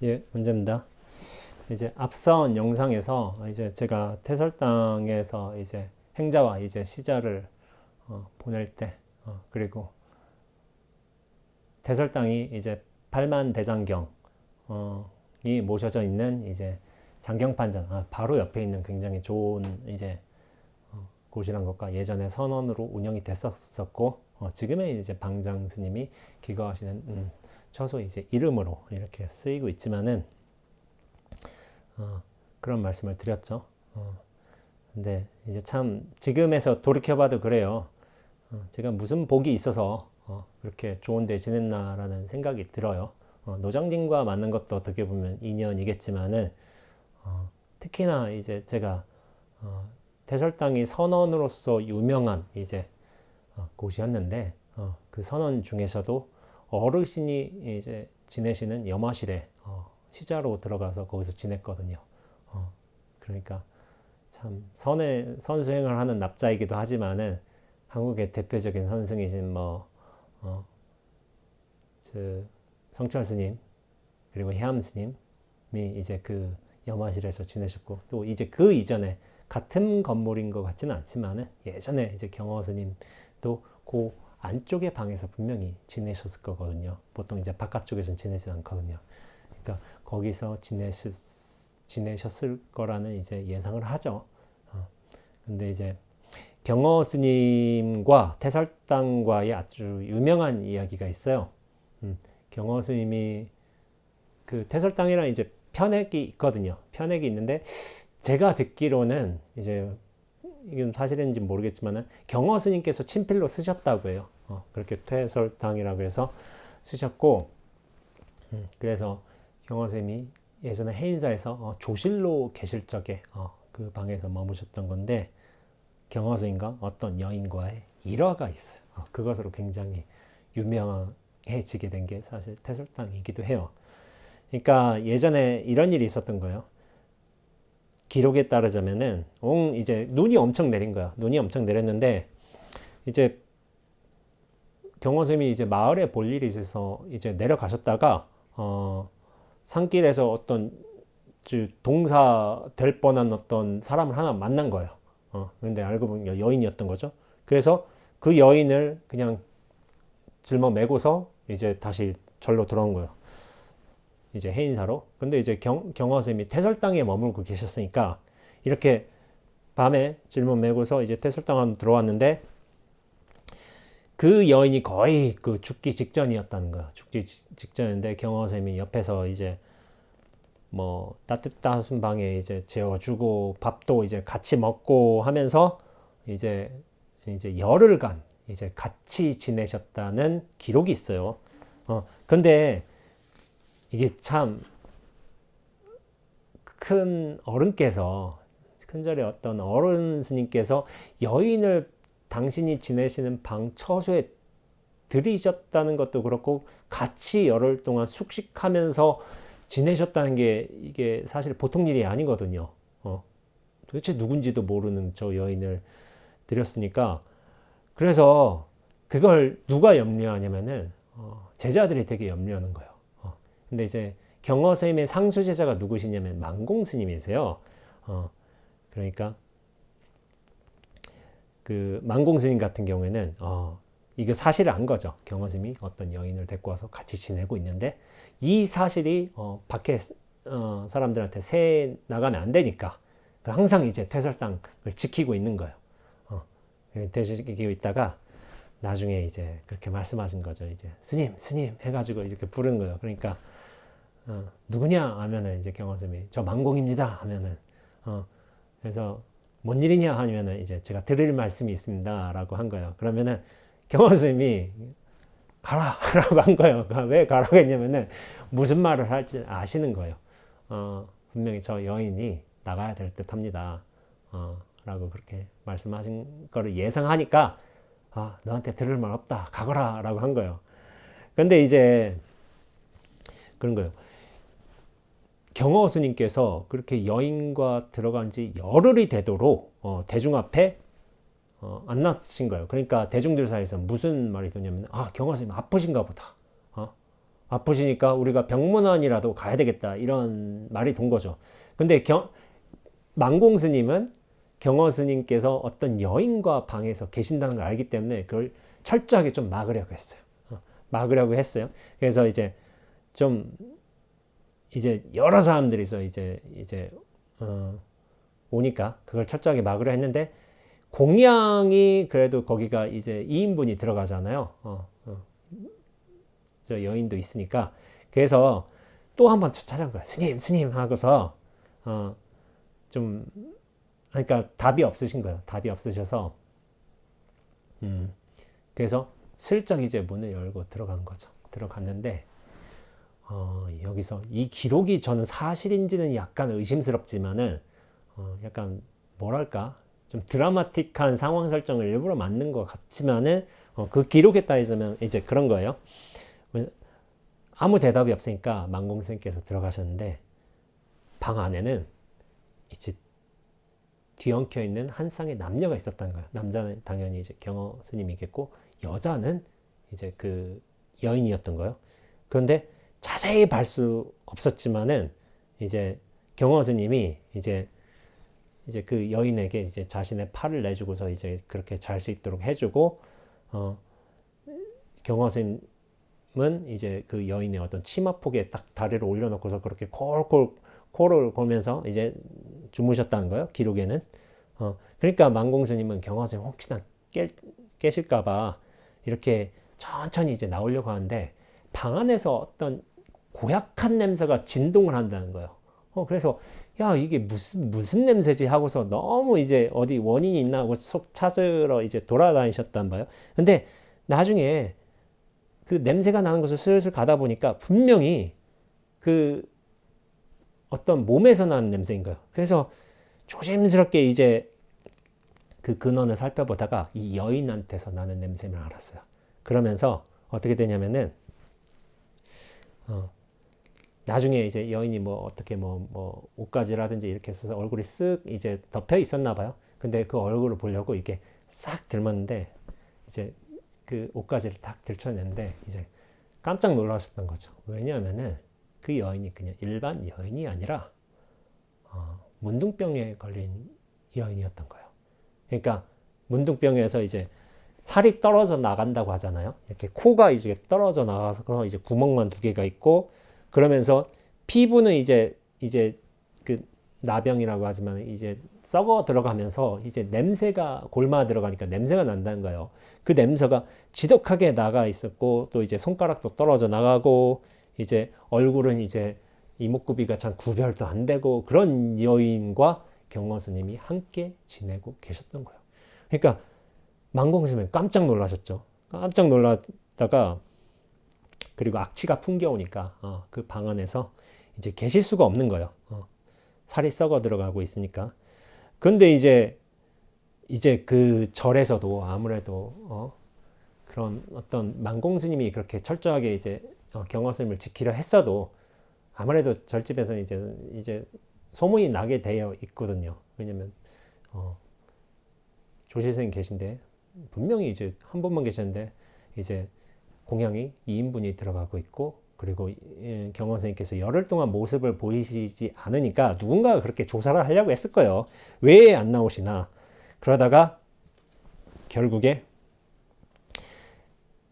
예, 문제입니다. 이제 앞선 영상에서 이제 제가 태설당에서 이제 행자와 이제 시자를 보낼 때, 그리고 태설당이 이제 팔만대장경이 모셔져 있는 이제 장경판전, 바로 옆에 있는 굉장히 좋은 이제 곳이란 것과 예전에 선원으로 운영이 됐었고, 지금의 이제 방장 스님이 기거하시는 처소 이제 이름으로 이렇게 쓰이고 있지만은 그런 말씀을 드렸죠. 근데 이제 참 지금에서 돌이켜봐도 그래요. 제가 무슨 복이 있어서 그렇게 좋은 데 지냈나라는 생각이 들어요. 노장진과 만난 것도 어떻게 보면 인연이겠지만은 특히나 이제 제가 태설당이 선원으로서 유명한 이제 곳이었는데 그 선원 중에서도 어르신이 이제 지내시는 염화실에 시자로 들어가서 거기서 지냈거든요. 그러니까 참 선수행을 하는 납자이기도 하지만은 한국의 대표적인 선승이신 성철 스님 그리고 해암 스님이 이제 그 염화실에서 지내셨고, 또 이제 그 이전에 같은 건물인 것 같지는 않지만은 예전에 이제 경허 스님도 그 안쪽의 방에서 분명히 지내셨을 거거든요. 보통 이제 바깥쪽에서는 지내지 않거든요. 그러니까 거기서 지내셨을 거라는 이제 예상을 하죠. 근데 이제 경허 스님과 태설당과의 아주 유명한 이야기가 있어요. 경허 스님이 그 태설당이랑 이제 편액이 있거든요. 편액이 있는데 제가 듣기로는 이제 이건 사실인지 모르겠지만은 경허 스님께서 친필로 쓰셨다고 해요. 그렇게 태설당이라고 해서 쓰셨고, 그래서 경허 스님이 예전에 해인사에서 조실로 계실 적에 그 방에서 머무셨던 건데, 경허 스님과 어떤 여인과의 일화가 있어요. 그것으로 굉장히 유명해지게 된 게 사실 태설당이기도 해요. 그러니까 예전에 이런 일이 있었던 거예요. 기록에 따르자면은 이제 눈이 엄청 내린 거야. 눈이 엄청 내렸는데 이제 경허 스님이 이제 마을에 볼 일이 있어서 이제 내려가셨다가 산길에서 어떤 동사 될 뻔한 어떤 사람을 하나 만난 거예요. 근데 알고 보니 여인이었던 거죠. 그래서 그 여인을 그냥 짊어매고서 이제 다시 절로 돌아온 거예요. 이제 해인사로. 근데 이제 경허 스님이 태설당에 머물고 계셨으니까 이렇게 밤에 짊어매고서 이제 태설당 안으로 들어왔는데 그 여인이 거의 그 죽기 직전이었다는 거야. 죽기 직전인데 경허 스님이 옆에서 이제 뭐 따뜻한 방에 이제 재워주고 밥도 이제 같이 먹고 하면서 이제 열흘간 이제 같이 지내셨다는 기록이 있어요. 근데 이게 참 큰 어른께서, 큰절의 어떤 어른 스님께서 여인을 당신이 지내시는 방 처소에 들이셨다는 것도 그렇고 같이 열흘 동안 숙식하면서 지내셨다는 게 이게 사실 보통 일이 아니거든요. 도대체 누군지도 모르는 저 여인을 들였으니까, 그래서 그걸 누가 염려하냐면은 제자들이 되게 염려하는 거예요. 근데 이제 경허 스님의 상수 제자가 누구시냐면 만공 스님이세요. 그러니까 그 만공 스님 같은 경우에는 이거 사실을 안 거죠. 경허 스님이 어떤 여인을 데리고 와서 같이 지내고 있는데 이 사실이 밖에 사람들한테 새 나가면 안 되니까 항상 이제 퇴설당을 지키고 있는 거예요. 지키고 있다가 나중에 이제 그렇게 말씀하신 거죠. 이제 스님 해가지고 이렇게 부른 거예요. 그러니까 누구냐 하면은 이제 경허 스님이 저 만공입니다 하면은 그래서 뭔 일이냐 하면은 이제 제가 드릴 말씀이 있습니다라고 한 거예요. 그러면은 경허 스님이 가라라고 한 거예요. 왜 가라고 했냐면은 무슨 말을 할지 아시는 거예요. 분명히 저 여인이 나가야 될 듯합니다. 라고 그렇게 말씀하신 거를 예상하니까 너한테 들을 말 없다 가거라라고 한 거예요. 근데 이제 그런 거예요. 경허 스님께서 그렇게 여인과 들어간 지 열흘이 되도록 대중 앞에 안 나신 거예요. 그러니까 대중들 사이에서 무슨 말이 도냐면 경허 스님 아프신가 보다. 아프시니까 우리가 병문안이라도 가야 되겠다. 이런 말이 돈 거죠. 근데 망공 스님은 경허 스님께서 어떤 여인과 방에서 계신다는 걸 알기 때문에 그걸 철저하게 좀 막으려고 했어요. 막으려고 했어요. 그래서 좀 여러 사람들이서 오니까 그걸 철저하게 막으려 했는데, 공양이 그래도 거기가 이제 2인분이 들어가잖아요. 저 여인도 있으니까. 그래서 또 한 번 찾아온 거야. 스님 하고서 좀 그러니까 답이 없으신 거예요. 답이 없으셔서 그래서 슬쩍 이제 문을 열고 들어간 거죠. 들어갔는데 여기서 이 기록이 저는 사실인지는 약간 의심스럽지만은 약간 뭐랄까 좀 드라마틱한 상황 설정을 일부러 만든 것 같지만은 그 기록에 따지면 이제 그런 거예요. 아무 대답이 없으니까 망공 스님께서 들어가셨는데, 방 안에는 이제 뒤엉켜 있는 한 쌍의 남녀가 있었다는 거예요. 남자는 당연히 이제 경허 스님이겠고, 여자는 이제 그 여인이었던 거예요. 그런데 자세히 볼 수 없었지만은 이제 경허 스님이 이제 그 여인에게 이제 자신의 팔을 내주고서 이제 그렇게 잘 수 있도록 해주고, 경허 스님은 이제 그 여인의 어떤 치마폭에 딱 다리를 올려놓고서 그렇게 코를 골면서 이제 주무셨다는 거예요. 기록에는. 그러니까 망공 스님은 경허 스님 혹시나 깨실까봐 이렇게 천천히 이제 나오려고 하는데, 방 안에서 어떤 고약한 냄새가 진동을 한다는 거예요. 그래서 야, 이게 무슨 냄새지 하고서 너무 이제 어디 원인이 있나 하고 속 찾으러 이제 돌아다니셨단 말이에요. 근데 나중에 그 냄새가 나는 곳을 슬슬 가다 보니까 분명히 그 어떤 몸에서 나는 냄새인 거예요. 그래서 조심스럽게 이제 그 근원을 살펴보다가 이 여인한테서 나는 냄새를 알았어요. 그러면서 어떻게 되냐면은 나중에 이제 여인이 뭐 어떻게 뭐 옷가지라든지 이렇게 해서 얼굴이 쓱 이제 덮여 있었나 봐요. 근데 그 얼굴을 보려고 이렇게 싹 들었는데 이제 그 옷가지를 딱 들춰냈는데 이제 깜짝 놀라셨던 거죠. 왜냐하면은 그 여인이 그냥 일반 여인이 아니라 문둥병에 걸린 여인이었던 거예요. 그러니까 문둥병에서 이제 살이 떨어져 나간다고 하잖아요. 이렇게 코가 이제 떨어져 나가서 이제 구멍만 2개가 있고, 그러면서 피부는 이제 그 나병이라고 하지만 이제 썩어 들어가면서 이제 냄새가 골마 들어가니까 냄새가 난다는 거예요. 그 냄새가 지독하게 나가 있었고, 또 이제 손가락도 떨어져 나가고, 이제 얼굴은 이제 이목구비가 참 구별도 안 되고, 그런 여인과 경허 스님이 함께 지내고 계셨던 거예요. 그러니까 망공 스님은 깜짝 놀라셨죠. 깜짝 놀랐다가, 그리고 악취가 풍겨오니까 그 방 안에서 이제 계실 수가 없는 거예요. 살이 썩어 들어가고 있으니까. 근데 이제 그 절에서도 아무래도 그런 어떤 망공 스님이 그렇게 철저하게 이제 경허 스님을 지키려 했어도 아무래도 절집에서 이제 소문이 나게 되어 있거든요. 왜냐면 조실 스님 계신데 분명히 이제 한 분만 계셨는데 이제 공양이 2인분이 들어가고 있고, 그리고 경허 스님께서 열흘 동안 모습을 보이시지 않으니까 누군가가 그렇게 조사를 하려고 했을 거예요. 왜 안 나오시나. 그러다가 결국에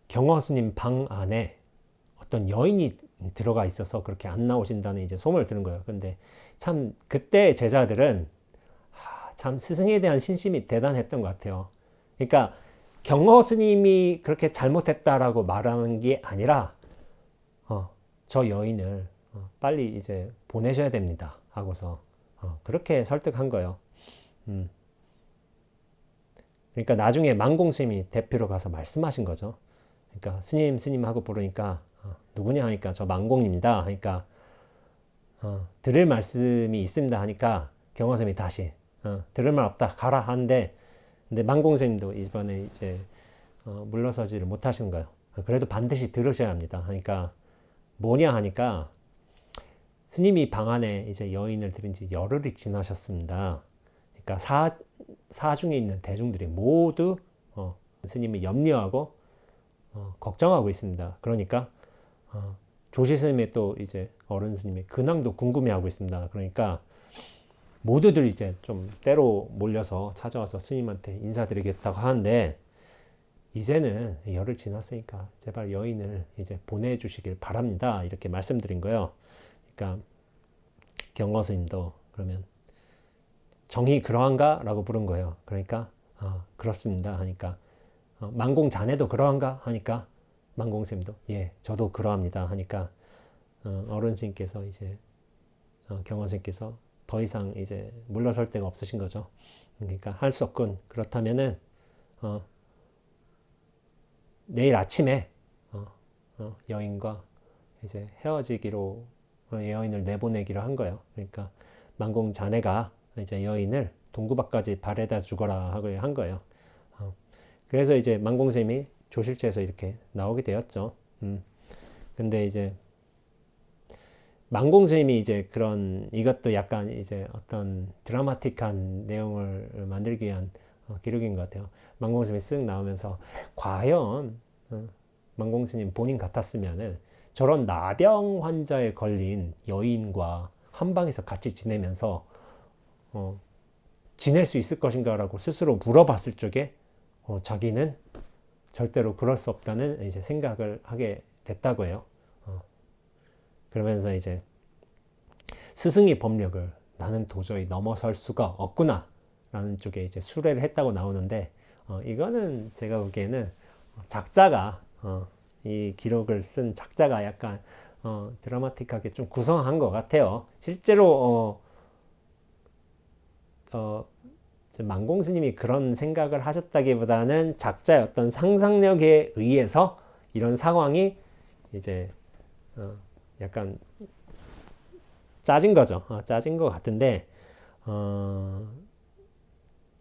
경허 스님 방 안에 어떤 여인이 들어가 있어서 그렇게 안 나오신다는 이제 소문을 들은 거예요. 근데 참 그때 제자들은 참 스승에 대한 신심이 대단했던 것 같아요. 그러니까 경허 스님이 그렇게 잘못했다라고 말하는 게 아니라 저 여인을 빨리 이제 보내셔야 됩니다 하고서 그렇게 설득한 거예요. 그러니까 나중에 망공 스님이 대표로 가서 말씀하신 거죠. 그러니까 스님 하고 부르니까 누구냐 하니까 저 망공입니다 하니까 들을 말씀이 있습니다 하니까 경허 스님이 다시 들을 말 없다 가라 하는데, 근데 망공 스님도 이번에 이제 물러서지를 못하시는 거예요. 그래도 반드시 들으셔야 합니다 하니까 뭐냐 하니까, 스님이 방 안에 이제 여인을 들인 지 열흘이 지나셨습니다. 그러니까 사중에 있는 대중들이 모두 스님이 염려하고 걱정하고 있습니다. 그러니까 조실 스님의 또 이제 어른 스님의 근황도 궁금해하고 있습니다. 그러니까 모두들 이제 좀 때로 몰려서 찾아와서 스님한테 인사드리겠다고 하는데 이제는 열흘 지났으니까 제발 여인을 이제 보내주시길 바랍니다. 이렇게 말씀드린 거예요. 그러니까 경허 스님도 그러면 정이 그러한가? 라고 물은 거예요. 그러니까 그렇습니다 하니까 만공 자네도 그러한가? 하니까 만공 스님도 예 저도 그러합니다 하니까 어른 스님께서 이제 경허 스님께서 더 이상 이제 물러설 데가 없으신 거죠. 그러니까 할 수 없군. 그렇다면은 내일 아침에 여인과 이제 헤어지기로 여인을 내보내기로 한 거예요. 그러니까 만공 자네가 이제 여인을 동구박까지 바래다 주거라 하고 한 거예요. 그래서 이제 만공 스님이 조실체에서 이렇게 나오게 되었죠. 근데 이제 만공 스님이 이제 그런 이것도 약간 이제 어떤 드라마틱한 내용을 만들기 위한 기록인 것 같아요. 만공 스님이 쓱 나오면서 과연 만공 스님 본인 같았으면은 저런 나병 환자에 걸린 여인과 한 방에서 같이 지내면서 지낼 수 있을 것인가라고 스스로 물어봤을 적에 자기는 절대로 그럴 수 없다는 이제 생각을 하게 됐다고 해요. 그러면서 이제 스승의 법력을 나는 도저히 넘어설 수가 없구나 라는 쪽에 이제 수레를 했다고 나오는데 이거는 제가 보기에는 작자가 이 기록을 쓴 작자가 약간 드라마틱하게 좀 구성한 것 같아요. 실제로 만공 스님이 그런 생각을 하셨다기보다는 작자의 어떤 상상력에 의해서 이런 상황이 이제 약간 짜진 거죠. 짜진 것 같은데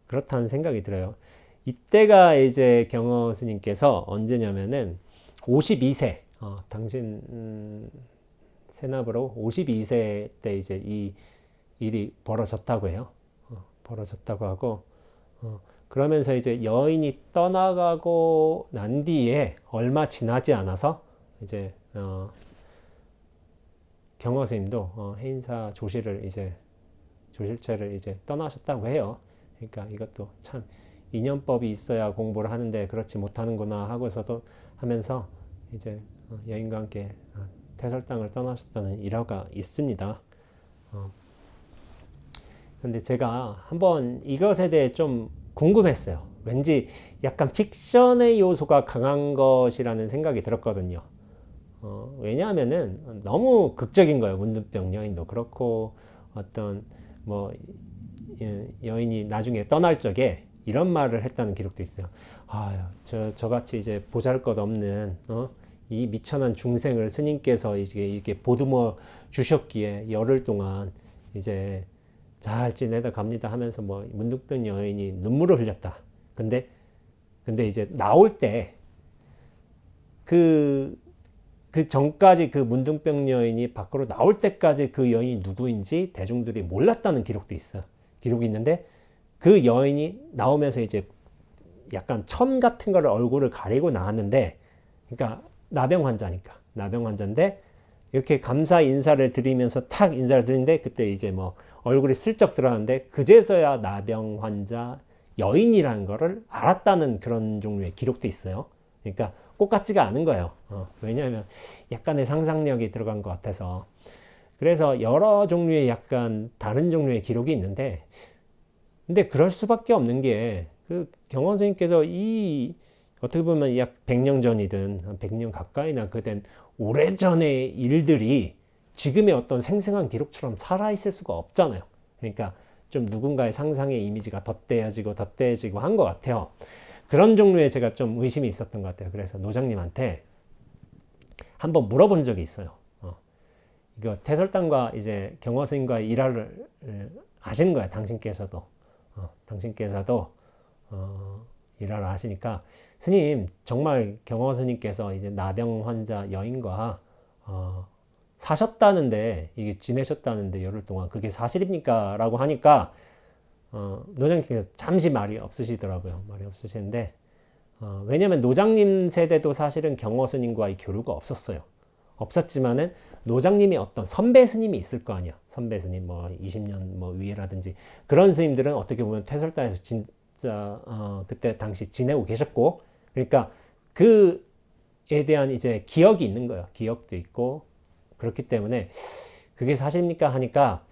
그렇다는 생각이 들어요. 이때가 이제 경허 스님께서 언제냐면은 52세 당신 세납으로 52세 때 이제 이 일이 벌어졌다고 해요. 벌어졌다고 하고 그러면서 이제 여인이 떠나가고 난 뒤에 얼마 지나지 않아서 이제 경허 스님도 해인사 조실을 이제 조실체를 이제 떠나셨다고 해요. 그러니까 이것도 참 인연법이 있어야 공부를 하는데 그렇지 못하는구나 하고서도 하면서 이제 여인과 함께 태설당을 떠나셨다는 일화가 있습니다. 근데 제가 한번 이것에 대해 좀 궁금했어요. 왠지 약간 픽션의 요소가 강한 것이라는 생각이 들었거든요. 왜냐하면은 너무 극적인 거예요. 문둥병 여인도 그렇고 어떤 뭐 여인이 나중에 떠날 적에 이런 말을 했다는 기록도 있어요. 저같이 이제 보잘것없는 이 미천한 중생을 스님께서 이게 보듬어 주셨기에 열흘 동안 이제 잘 지내다 갑니다 하면서 뭐 문둥병 여인이 눈물을 흘렸다. 근데 이제 나올 때 그 전까지 그 문둥병 여인이 밖으로 나올 때까지 그 여인이 누구인지 대중들이 몰랐다는 기록도 있어요. 기록이 있는데 그 여인이 나오면서 이제 약간 천 같은 거를 얼굴을 가리고 나왔는데, 그러니까 나병 환자인데 이렇게 감사 인사를 드리면서 탁 인사를 드리는데 그때 이제 뭐 얼굴이 슬쩍 드러났는데 그제서야 나병 환자 여인이라는 거를 알았다는 그런 종류의 기록도 있어요. 그러니까 꼭 같지가 않은 거예요. 왜냐하면 약간의 상상력이 들어간 것 같아서. 그래서 여러 종류의 약간 다른 종류의 기록이 있는데, 근데 그럴 수밖에 없는 게 그 경허 스님께서 이 어떻게 보면 약 100년 전이든 한 100년 가까이나 그된 오래전의 일들이 지금의 어떤 생생한 기록처럼 살아있을 수가 없잖아요. 그러니까 좀 누군가의 상상의 이미지가 덧대어지고 한 것 같아요. 그런 종류의 제가 좀 의심이 있었던 것 같아요. 그래서 노장님한테 한번 물어본 적이 있어요. 이거 태설당과 이제 경허 스님과의 일화를 아시는 거예요. 당신께서도 일화를 아시니까, 스님 정말 경허 스님께서 이제 나병 환자 여인과 사셨다는데, 이게 지내셨다는데 열흘 동안 그게 사실입니까? 라고 하니까 노장님께서 잠시 말이 없으시더라고요. 말이 없으시는데 왜냐면 노장님 세대도 사실은 경허 스님과의 교류가 없었어요. 없었지만은 노장님이 어떤 선배 스님이 있을 거 아니야. 선배 스님 뭐 20년 뭐 위에라든지 그런 스님들은 어떻게 보면 퇴설단에서 진짜 그때 당시 지내고 계셨고, 그러니까 그에 대한 이제 기억이 있는 거예요. 기억도 있고 그렇기 때문에 그게 사실입니까 하니까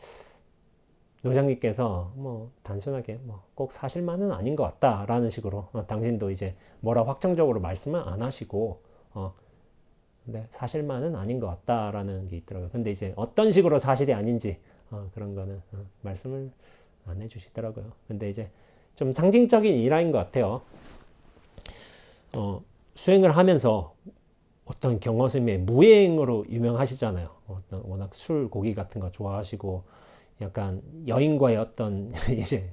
노장님께서 뭐 단순하게 뭐 꼭 사실만은 아닌 것 같다라는 식으로 당신도 이제 뭐라 확정적으로 말씀은 안 하시고 근데 사실만은 아닌 것 같다라는 게 있더라고요. 근데 이제 어떤 식으로 사실이 아닌지 그런 거는 말씀을 안 해주시더라고요. 근데 이제 좀 상징적인 일화인 것 같아요. 수행을 하면서 어떤 경허스님의 무행으로 유명하시잖아요. 어떤 워낙 술, 고기 같은 거 좋아하시고 약간 여인과의 어떤 이제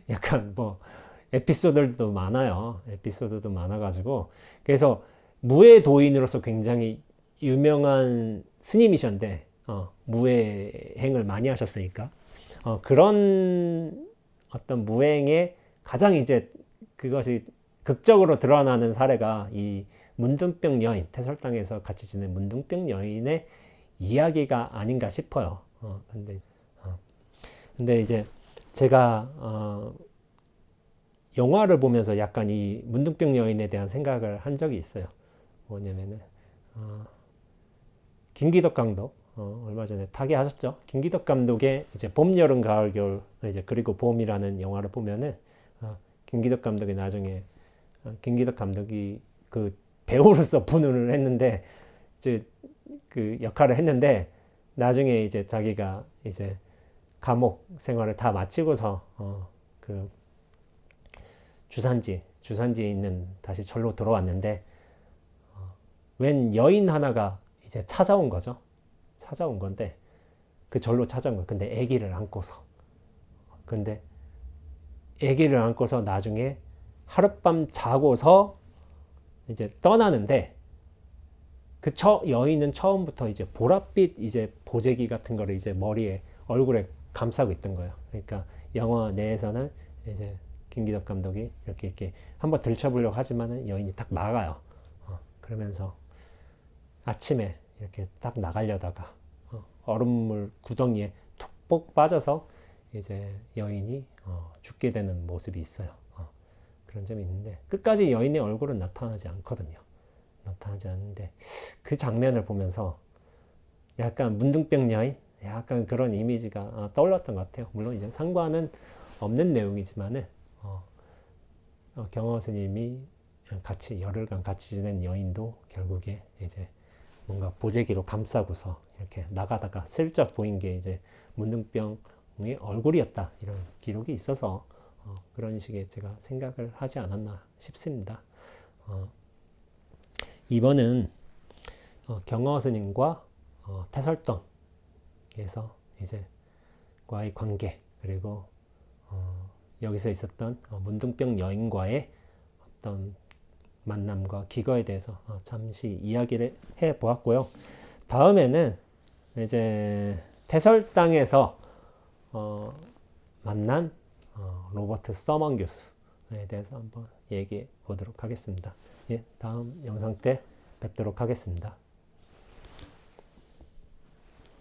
약간 뭐 에피소드도 많아요. 에피소드도 많아가지고 그래서 무외도인으로서 굉장히 유명한 스님이셨는데 무외행을 많이 하셨으니까 그런 어떤 무행에 가장 이제 그것이 극적으로 드러나는 사례가 이 문둥병 여인, 태설당에서 같이 지낸 문둥병 여인의 이야기가 아닌가 싶어요. 근데 이제 제가 영화를 보면서 약간 이 문둥병 여인에 대한 생각을 한 적이 있어요. 뭐냐면은 김기덕 감독 얼마 전에 타계하셨죠. 김기덕 감독의 이제 봄, 여름, 가을, 겨울 이제 그리고 봄이라는 영화를 보면은 김기덕 감독이 나중에 김기덕 감독이 그 배우로서 분을 했는데 이제 그 역할을 했는데 나중에 이제 자기가 이제 감옥 생활을 다 마치고서 그 주산지에 있는 다시 절로 들어왔는데 웬 여인 하나가 이제 찾아온 거죠. 찾아온 건데 그 절로 찾아온 거예요. 근데 아기를 안고서. 근데 아기를 안고서 나중에 하룻밤 자고서 이제 떠나는데 그 여인은 처음부터 이제 보랏빛 이제 보재기 같은 거를 이제 머리에 얼굴에 감싸고 있던 거예요. 그러니까 영화 내에서는 이제 김기덕 감독이 이렇게 한번 들춰보려고 하지만은 여인이 딱 막아요. 그러면서 아침에 이렇게 딱 나가려다가 얼음물 구덩이에 톡 빠져서 이제 여인이 죽게 되는 모습이 있어요. 그런 점이 있는데 끝까지 여인의 얼굴은 나타나지 않거든요. 나타나지 않는데 그 장면을 보면서 약간 문둥병 여인 약간 그런 이미지가 떠올랐던 것 같아요. 물론 이제 상관은 없는 내용이지만은 경허 스님이 같이 열흘간 같이 지낸 여인도 결국에 이제 뭔가 보재기로 감싸고서 이렇게 나가다가 슬쩍 보인 게 이제 문둥병의 얼굴이었다 이런 기록이 있어서 그런 식의 제가 생각을 하지 않았나 싶습니다. 이번은 경허 스님과 태설동에서 이제 과의 관계 그리고 여기서 있었던 문둥병 여인과의 어떤 만남과 기거에 대해서 잠시 이야기를 해 보았고요. 다음에는 이제 태설당에서 만난 로버트 서먼 교수에 대해서 한번 얘기해 보도록 하겠습니다. 예, 다음 영상 때 뵙도록 하겠습니다.